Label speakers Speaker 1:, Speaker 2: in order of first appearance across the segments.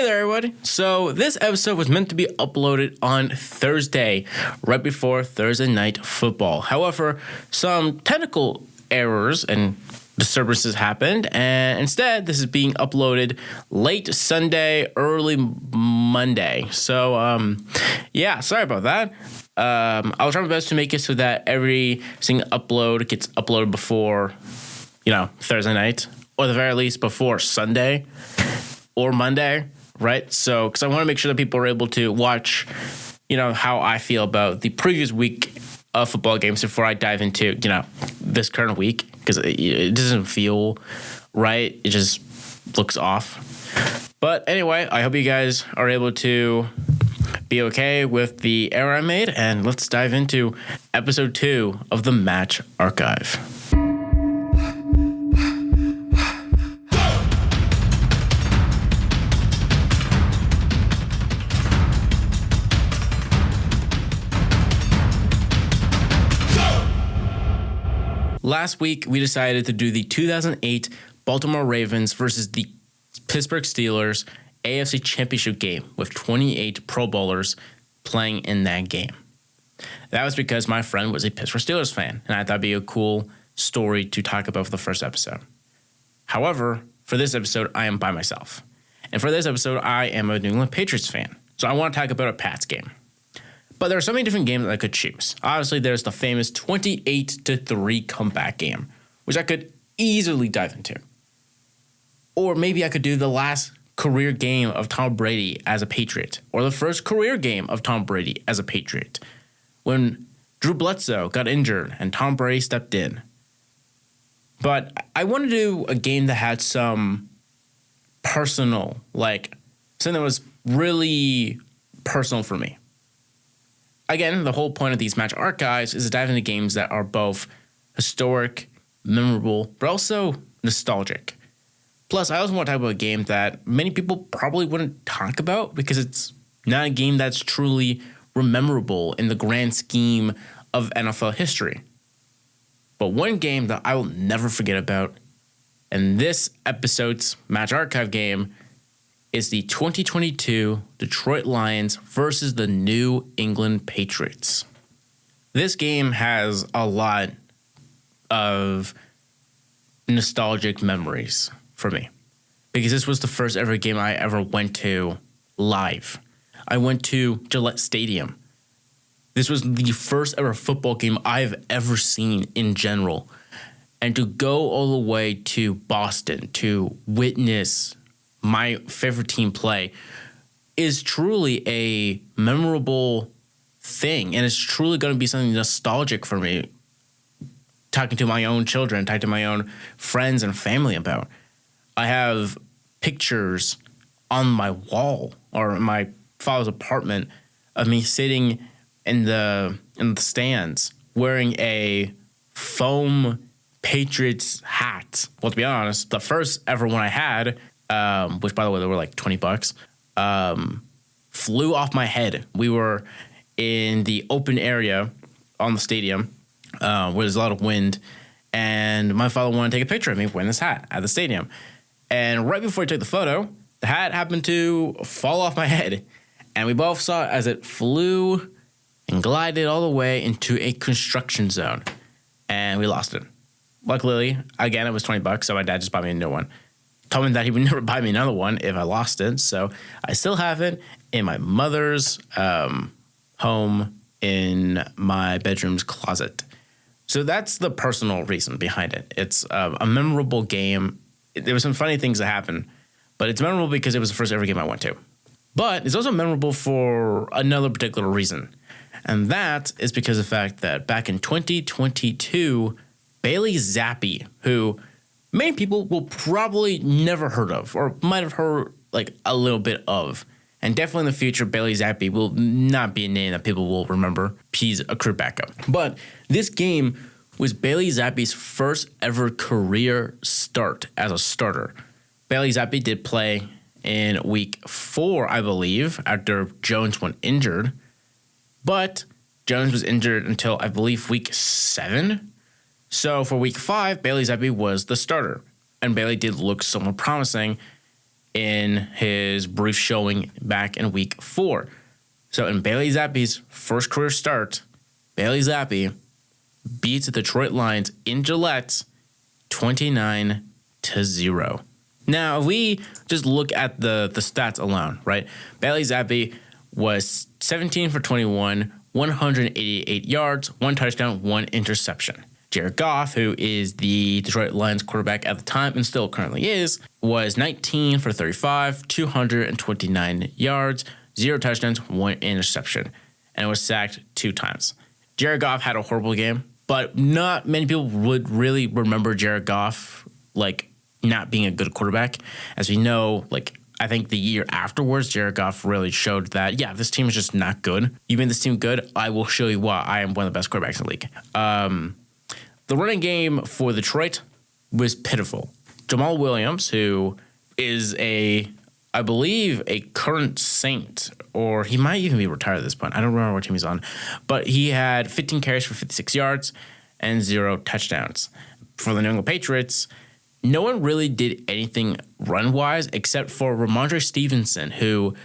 Speaker 1: Hey there, everybody. So this episode was meant to be uploaded on Thursday, right before Thursday Night Football. However, some technical errors and disturbances happened, and instead this is being uploaded late Sunday, early Monday. So, sorry about that. I'll try my best to make it so that every single upload gets uploaded before, Thursday night, or at the very least before Sunday or Monday, right? So, because I want to make sure that people are able to watch, how I feel about the previous week of football games before I dive into, this current week, because it doesn't feel right. It just looks off. But anyway, I hope you guys are able to be okay with the error I made, and let's dive into episode 2 of the Match Archive. Last week, we decided to do the 2008 Baltimore Ravens versus the Pittsburgh Steelers AFC Championship game with 28 Pro Bowlers playing in that game. That was because my friend was a Pittsburgh Steelers fan, and I thought it'd be a cool story to talk about for the first episode. However, for this episode, I am by myself. And for this episode, I am a New England Patriots fan, so I want to talk about a Pats game. But there are so many different games that I could choose. Obviously, there's the famous 28-3 comeback game, which I could easily dive into. Or maybe I could do the last career game of Tom Brady as a Patriot, or the first career game of Tom Brady as a Patriot, when Drew Bledsoe got injured and Tom Brady stepped in. But I want to do a game that had some personal, something that was really personal for me. Again, the whole point of these match archives is to dive into games that are both historic, memorable, but also nostalgic. Plus, I also want to talk about a game that many people probably wouldn't talk about because it's not a game that's truly memorable in the grand scheme of NFL history. But one game that I will never forget about, and this episode's match archive game, is the 2022 Detroit Lions versus the New England Patriots. This game has a lot of nostalgic memories for me because this was the first ever game I ever went to live. I went to Gillette Stadium. This was the first ever football game I've ever seen in general. And to go all the way to Boston to witness my favorite team play is truly a memorable thing. And it's truly going to be something nostalgic for me, talking to my own children, talking to my own friends and family about. I have pictures on my wall or in my father's apartment of me sitting in the stands wearing a foam Patriots hat. Well, to be honest, the first ever one I had, which by the way, they were like $20, flew off my head. We were in the open area on the stadium where there's a lot of wind, and my father wanted to take a picture of me wearing this hat at the stadium. And right before he took the photo, the hat happened to fall off my head, and we both saw it as it flew and glided all the way into a construction zone, and we lost it. Luckily, again, it was $20, so my dad just bought me a new one. Told me that he would never buy me another one if I lost it. So I still have it in my mother's home in my bedroom's closet. So that's the personal reason behind it. It's a memorable game. There were some funny things that happened, but it's memorable because it was the first ever game I went to. But it's also memorable for another particular reason. And that is because of the fact that back in 2022, Bailey Zappi, who many people will probably never heard of or might have heard a little bit of. And definitely in the future, Bailey Zappi will not be a name that people will remember. He's a career backup. But this game was Bailey Zappi's first ever career start as a starter. Bailey Zappi did play in week 4, I believe, after Jones went injured. But Jones was injured until, I believe, week 7. So for week 5, Bailey Zappi was the starter. And Bailey did look somewhat promising. in his brief showing back in week 4. So in Bailey Zappe's first career start, Bailey Zappe beats the Detroit Lions in Gillette 29-0. Now, if we just look at the stats alone, right? Bailey Zappe was 17 for 21, 188 yards, 1 touchdown, 1 interception. Jared Goff, who is the Detroit Lions quarterback at the time and still currently is, was 19 for 35, 229 yards, 0 touchdowns, 1 interception, and was sacked 2 times. Jared Goff had a horrible game, but not many people would really remember Jared Goff not being a good quarterback. As we know, I think the year afterwards, Jared Goff really showed that, this team is just not good. You made this team good, I will show you why I am one of the best quarterbacks in the league. The running game for Detroit was pitiful. Jamal Williams, who is I believe, a current Saint, or he might even be retired at this point. I don't remember what team he's on. But he had 15 carries for 56 yards and 0 touchdowns. For the New England Patriots, no one really did anything run-wise except for Ramondre Stevenson, who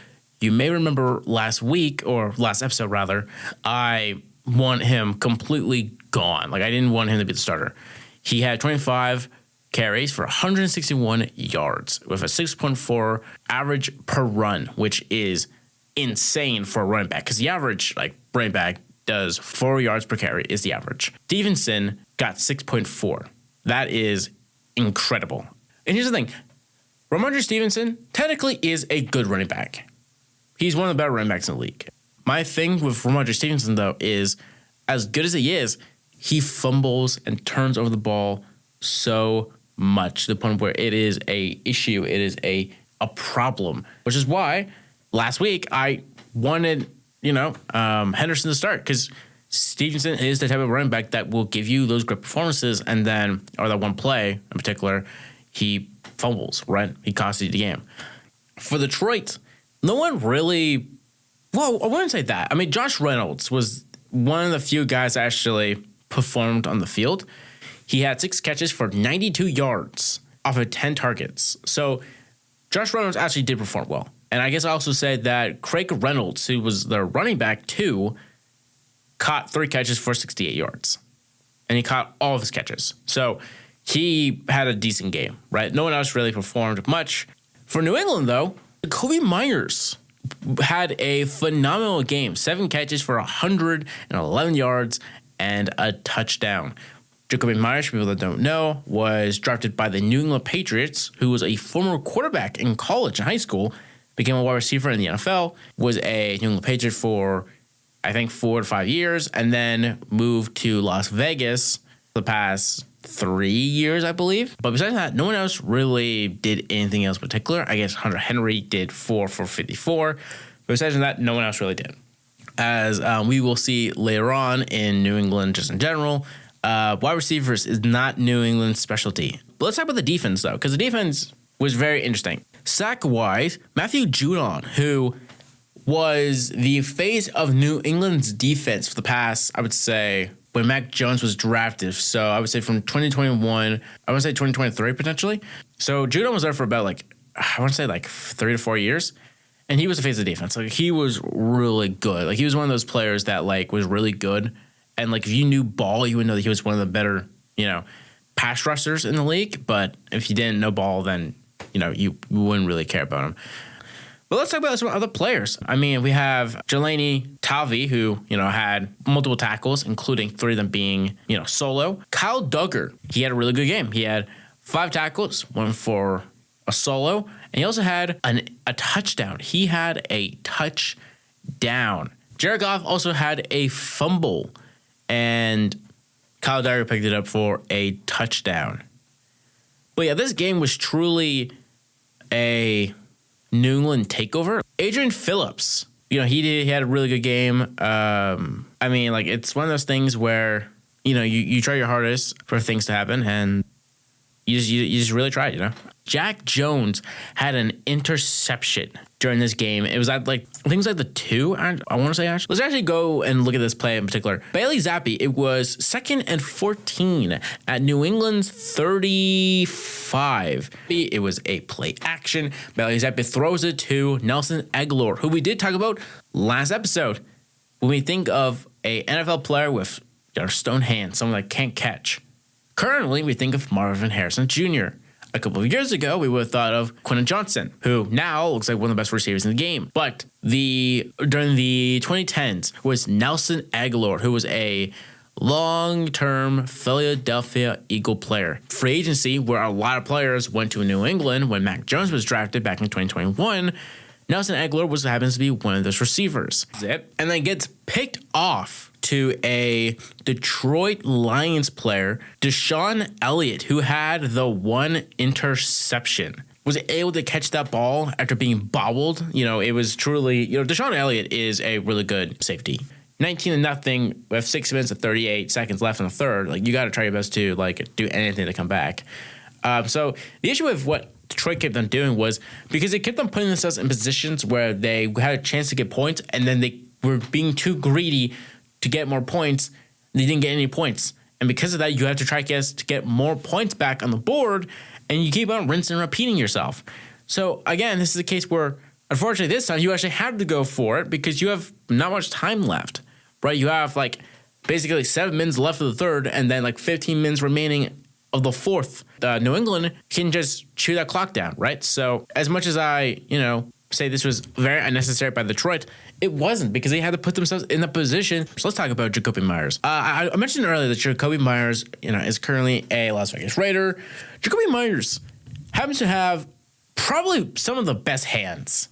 Speaker 1: you may remember last episode rather, I want him completely gone. I didn't want him to be the starter. He had 25 carries for 161 yards with a 6.4 average per run, which is insane for a running back because the average running back does 4 yards per carry is the average. Stevenson got 6.4. That is incredible. And here's the thing. Ramondre Stevenson technically is a good running back. He's one of the better running backs in the league. My thing with Ramondre Stevenson, though, is as good as he is, he fumbles and turns over the ball so much to the point where it is a issue. It is a problem, which is why last week I wanted, Henderson to start because Stevenson is the type of running back that will give you those great performances, and then, or that one play in particular, he fumbles, right? He costs you the game. For Detroit, no one really, I wouldn't say that. I mean, Josh Reynolds was one of the few guys that actually performed on the field. He had 6 catches for 92 yards off of 10 targets. So Josh Reynolds actually did perform well. And I guess I also said that Craig Reynolds, who was the running back too, caught 3 catches for 68 yards. And he caught all of his catches. So he had a decent game, right? No one else really performed much. For New England, though, Kobe Myers had a phenomenal game. 7 catches for 111 yards and a touchdown. Jacoby Myers, for people that don't know, was drafted by the New England Patriots, who was a former quarterback in college and high school, became a wide receiver in the NFL, was a New England Patriot for, I think, 4 to 5 years, and then moved to Las Vegas the past 3 years, I believe. But besides that, no one else really did anything else particular. I guess Hunter Henry did 4 for 54. But besides that, no one else really did. As we will see later on in New England, just in general, wide receivers is not New England's specialty. But let's talk about the defense, though, because the defense was very interesting. Sack-wise, Matthew Judon, who was the face of New England's defense for the past, I would say, when Mac Jones was drafted. So I would say from 2021, I would say 2023 potentially. So Judon was there for about 3 to 4 years. And he was the face of the defense. He was really good. He was one of those players that was really good. And if you knew ball, you would know that he was one of the better, pass rushers in the league. But if you didn't know ball, then, you wouldn't really care about him. But let's talk about some other players. I mean, we have Jelani Talvey, who, had multiple tackles, including 3 of them being, solo. Kyle Duggar, he had a really good game. He had 5 tackles, 1 for a solo, and he also had a touchdown. He had a touchdown. Jared Goff also had a fumble, and Kyle Duggar picked it up for a touchdown. But yeah, this game was truly a New England takeover. Adrian Phillips, he had a really good game. I mean, it's one of those things where, you try your hardest for things to happen, and you just really tried, Jack Jones had an interception during this game. It was at I think it was the 2, I want to say actually. Let's actually go and look at this play in particular. Bailey Zappi, it was 2nd and 14 at New England's 35. It was a play action. Bailey Zappi throws it to Nelson Aguilar, who we did talk about last episode. When we think of a NFL player with stone hands, someone that can't catch, currently we think of Marvin Harrison Jr. A couple of years ago, we would have thought of Quentin Johnson, who now looks like one of the best receivers in the game. But during the 2010s was Nelson Aguilar, who was a long-term Philadelphia Eagle player. Free agency, where a lot of players went to New England when Mac Jones was drafted back in 2021, Nelson Aguilar happens to be one of those receivers. And then gets picked off to a Detroit Lions player, Deshaun Elliott, who had the one interception. Was able to catch that ball after being bobbled. It was truly, Deshaun Elliott is a really good safety. 19-0 with 6 minutes and 38 seconds left in the third. You got to try your best to do anything to come back. So the issue with what Detroit kept on doing was because they kept on putting themselves in positions where they had a chance to get points, and then they were being too greedy to get more points. They didn't get any points. And because of that, you have to try to get more points back on the board, and you keep on rinsing and repeating yourself. So again, this is a case where, unfortunately, this time you actually have to go for it because you have not much time left, right? You have basically 7 minutes left of the third, and then 15 minutes remaining of the fourth. New England can just chew that clock down, right? So as much as I, say this was very unnecessary by Detroit, it wasn't, because they had to put themselves in the position. So let's talk about Jakobi Meyers. I mentioned earlier that Jakobi Meyers, is currently a Las Vegas Raider. Jakobi Meyers happens to have probably some of the best hands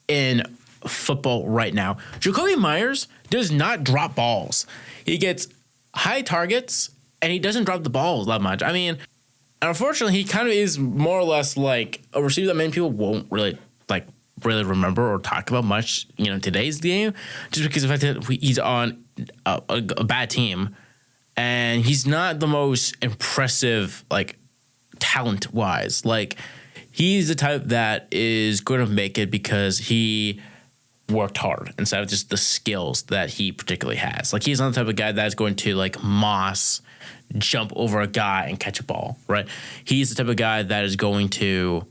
Speaker 1: in football right now. Jakobi Meyers does not drop balls. He gets high targets, and he doesn't drop the ball that much. I mean, unfortunately, he kind of is more or less like a receiver that many people won't really remember or talk about much, in today's game, just because of the fact that he's on a bad team, and he's not the most impressive, talent-wise. He's the type that is going to make it because he worked hard instead of just the skills that he particularly has. He's not the type of guy that's going to, Moss, jump over a guy and catch a ball, right? He's the type of guy that is going to,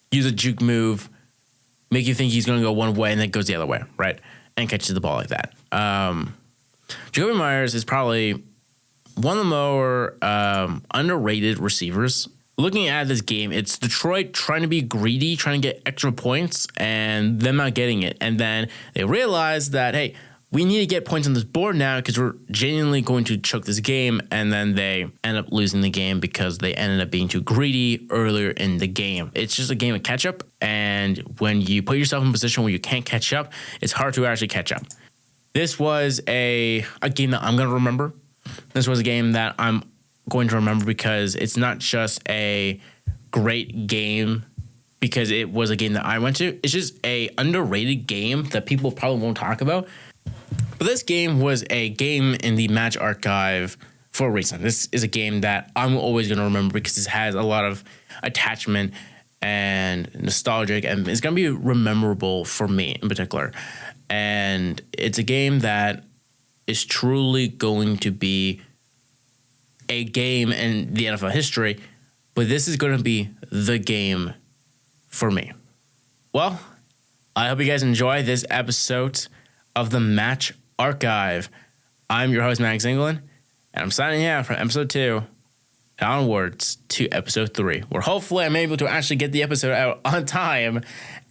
Speaker 1: use a juke move, make you think he's going to go one way and then goes the other way, right? And catches the ball like that. Jakobi Meyers is probably one of the more underrated receivers. Looking at this game, it's Detroit trying to be greedy, trying to get extra points, and them not getting it. And then they realize that, hey, we need to get points on this board now because we're genuinely going to choke this game. And then they end up losing the game because they ended up being too greedy earlier in the game. It's just a game of catch up. And when you put yourself in a position where you can't catch up, it's hard to actually catch up. This was a game that I'm going to remember. This was a game that I'm going to remember because it's not just a great game because it was a game that I went to. It's just a underrated game that people probably won't talk about. But this game was a game in the match archive for a reason. This is a game that I'm always going to remember because it has a lot of attachment and nostalgic, and it's going to be memorable for me in particular. And it's a game that is truly going to be a game in the NFL history, but this is going to be the game for me. Well, I hope you guys enjoy this episode of the Match Archive. I'm your host, Max England, and I'm signing out from episode 2 onwards to episode 3, where hopefully I'm able to actually get the episode out on time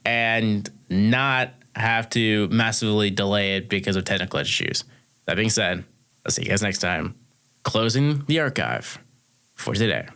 Speaker 1: and not have to massively delay it because of technical issues. That being said, I'll see you guys next time. Closing the archive for today.